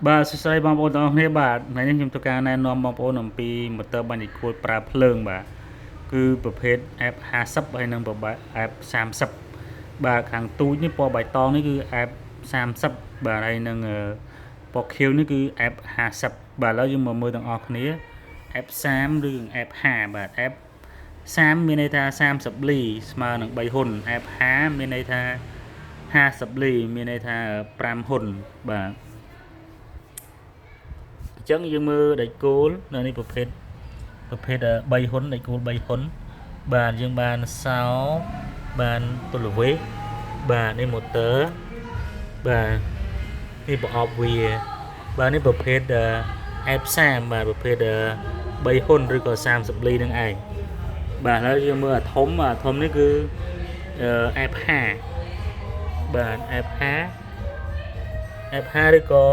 បាទសួស្តីបងប្អូនទាំងអស់គ្នាបាទថ្ងៃនេះខ្ញុំត្រូវការណែនាំបងប្អូនអំពី motor បាញ់គួលប្រើភ្លើងបាទគឺប្រភេទ F50 ហើយនិងប្រភេទ F30 បាទខាងទូចនេះពណ៌បៃតងនេះគឺ F30 បាទហើយនិងពណ៌ខៀវនេះគឺ F50 បាទឥឡូវយើងមកមើលទាំងអស់គ្នា F30 ឬ F50 បាទ F30 មានន័យថា30លីស្មើនឹង3ហ៊ុន F50 មានន័យថា50លីមានន័យថា5ហ៊ុនបាទអញ្ចឹងយើងមើលដៃគោលនៅនេះប្រភេទ3ហ៊ុនដៃគោល3ហ៊ុនបាទយើងបានសោបានទល់វេបាទនេះ motor បាទនេះប្រអប់វាបាទនេះប្រភេទ F30 បាទប្រភេទ3ហ៊ុនឬក៏30លីនឹងឯងបាទហើយយើងមើលអាធំនេះគឺF50 បាទ F50 ឬក៏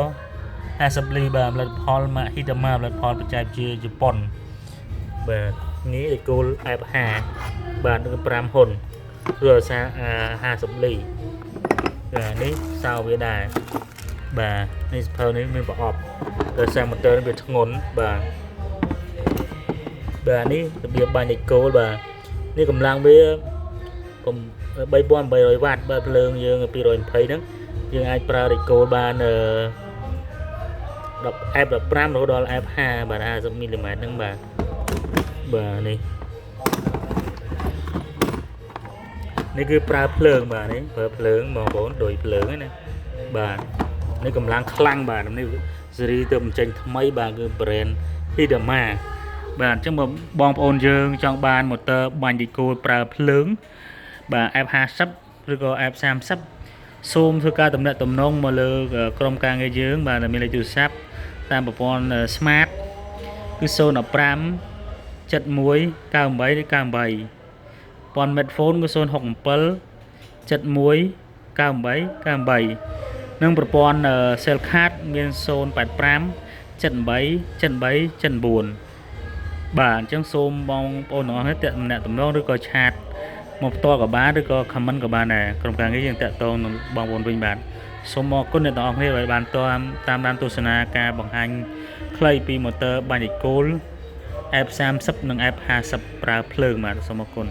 50លីបាទផលិតផលម៉ាក Hitama ផលិតផលបច្ចេកវិទ្យាជប៉ុនបាទនេះឯគោល F50 បាទគឺ5ហ៊ុនឬ50លីបាទនេះសោវាដែរបាទនេះសភៅនេះមានប្រអប់ដោយសារ motor នេះវាធ្ងន់បាទនេះរបៀបបាញ់ឯគោលបាទនេះកម្លាំងវា3800វ៉ាត់បាទភ្លើងយើង220ហ្នឹងយើងអាចប្រើឯគោលបានF15 រហូតដល់ F50 បាទ50មីលីម៉ែត្រហ្នឹងបាទនេះគឺប្រើភ្លើងបាទនេះប្រើភ្លើងបងប្អូនដូចភ្លើងហ្នឹងណាបាទនេះកម្លាំងខ្លាំងបាទនេះស៊េរីទៅបញ្ចេញថ្មីបាទគឺ brand Hitama បាទអញ្ចឹងបងប្អូនយើងចង់បាន motor បាញ់ឌីគូលប្រើភ្លើងបាទ F50 ឬក៏ F30 សូមធ្វើការតំណែងតំណងមកលើក្រុមការងារយើងបាទមានលេខទូរស័ព្ទតាមប្រព័ន្ធ Smart គឺ015 71 98 98ព័ន្ធ Metfone គឺ067 71 98 98និងប្រព័ន្ធ Cellcard មាន085 78 78 94បាទអញ្ចឹងសូមបងប្អូនទាំងអស់គ្នាតាក់ទំនាក់ទំនងឬក៏ឆាតមកផ្ទាល់ក៏បានឬក៏ comment ក៏បានដែរក្រុមការងារយើងតាក់ទងនឹងបងប្អូនវិញបាទសូមអរគុណអ្នកទាំងអស់គ្នាដែលបានតាមដានទស្សនាការបង្ហាញខ្លីពី motor បាញ់ឯគោល F30 និង F50 ប្រើភ្លើងបាទសូមអរគុណ